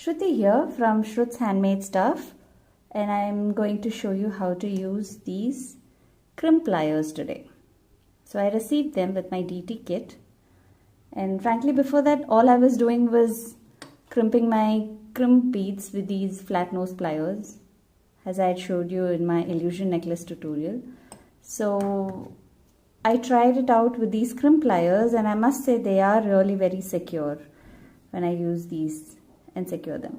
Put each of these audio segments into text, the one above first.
Shruti here from Shrut's Handmade Stuff, and I'm going to show you how to use these crimp pliers today. So I received them with my DT kit, and frankly before that all I was doing was crimping my crimp beads with these flat nose pliers as I had showed you in my illusion necklace tutorial. So I tried it out with these crimp pliers, and I must say they are really very secure when I use these and secure them.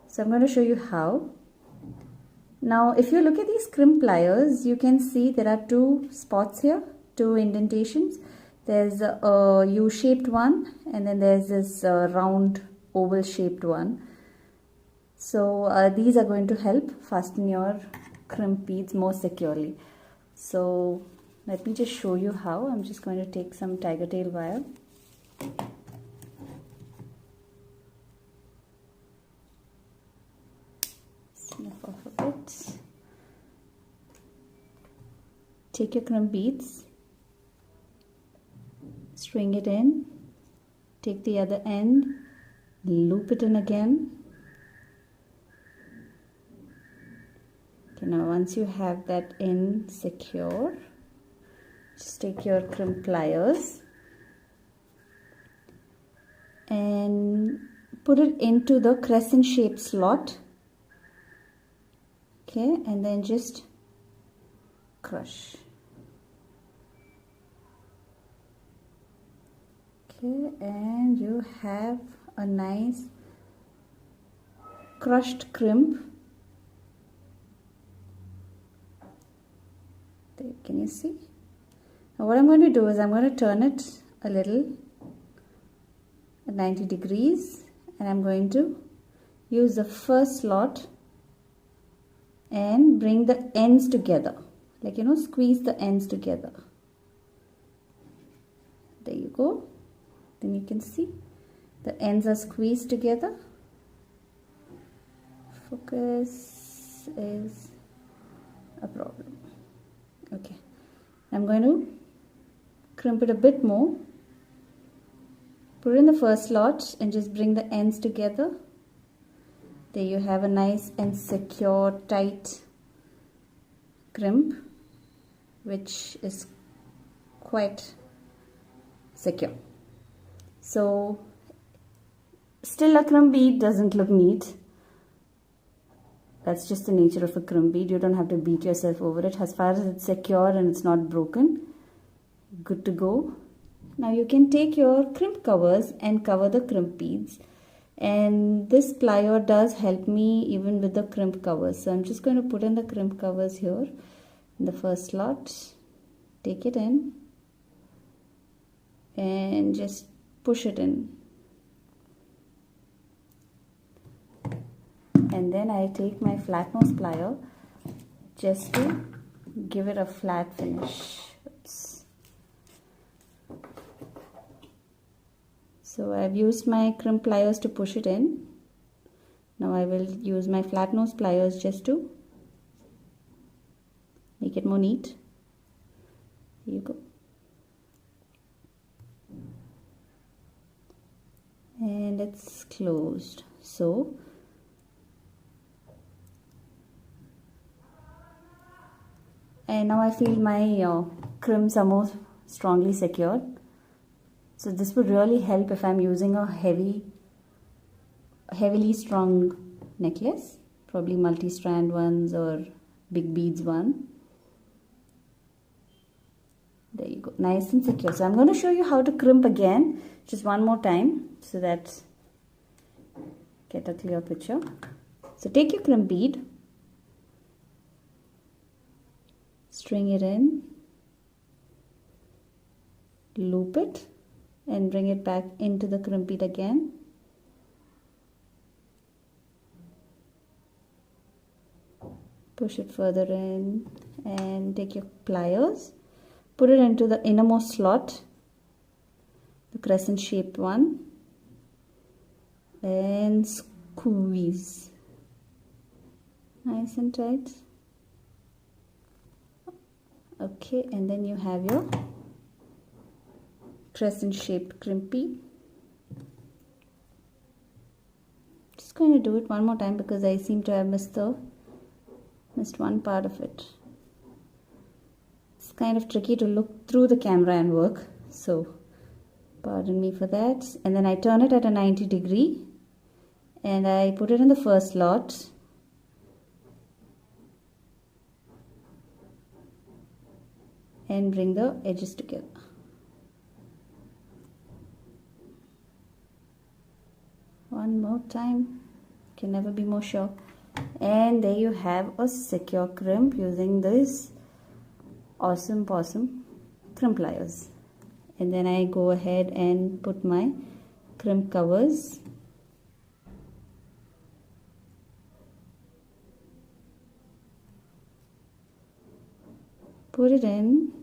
So I'm going to show you how. Now if you look at these crimp pliers, you can see there are two spots here, two indentations. There's a U-shaped one, and then there's this round oval shaped one. So these are going to help fasten your crimp beads more securely. So let me just show you how. I'm just going to take some tiger tail wire. Snuff off a bit. Take your crimp beads, string it in, take the other end, loop it in again. Okay, now once you have that in secure, just take your crimp pliers and put it into the crescent shaped slot. Okay, and then just crush. Okay, and you have a nice crushed crimp. There, can you see? Now what I'm going to do is I'm going to turn it a little at 90 degrees, and I'm going to use the first slot and bring the ends together, like squeeze the ends together. There you go. Then you can see the ends are squeezed together. Focus is a problem. Okay, I'm going to crimp it a bit more, put it in the first slot and just bring the ends together. There you have a nice and secure tight crimp, which is quite secure. So still a crimp bead doesn't look neat. That's just the nature of a crimp bead. You don't have to beat yourself over it. As far as it's secure and it's not broken, good to go. Now you can take your crimp covers and cover the crimp beads. And this plier does help me even with the crimp covers. So I'm just going to put in the crimp covers here in the first slot. Take it in and just push it in. And then I take my flat nose plier just to give it a flat finish. Oops. So I've used my crimp pliers to push it in. Now I will use my flat nose pliers just to make it more neat. Here you go. And it's closed. So and now I feel my crimps are more strongly secured. So this would really help if I'm using a heavily strung necklace, probably multi-strand ones or big beads one. There you go, nice and secure. So I'm going to show you how to crimp again, just one more time, so that get a clear picture. So take your crimp bead, string it in, loop it, and bring it back into the crimp bead again. Push it further in and take your pliers, put it into the innermost slot, the crescent shaped one, and squeeze nice and tight. Okay, and then you have your crescent shaped crimp bead. going to do it one more time because I seem to have missed one part of it. It's kind of tricky to look through the camera and work, so pardon me for that. And then I turn it at a 90 degree and I put it in the first slot. And bring the edges together. One more time, can never be more sure. And there you have a secure crimp using this awesome possum crimp pliers. And then I go ahead and put my crimp covers. Put it in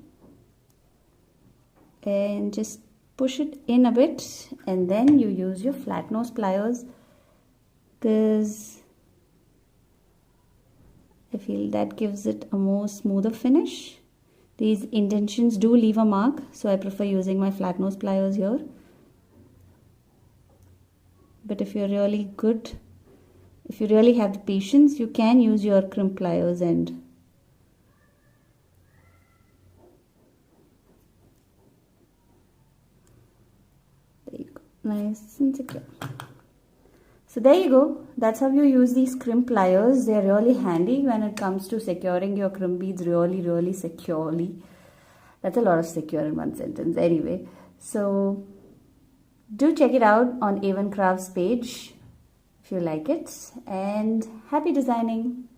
and just push it in a bit, and then you use your flat nose pliers because I feel that gives it a more smoother finish. These indentions do leave a mark, so I prefer using my flat nose pliers here. But if you're really good, if you really have the patience, you can use your crimp pliers and nice and secure. So there you go. That's how you use these crimp pliers. They're really handy when it comes to securing your crimp beads really securely. That's a lot of secure in one sentence anyway. So do check it out on A1 Crafts page if you like it, and happy designing.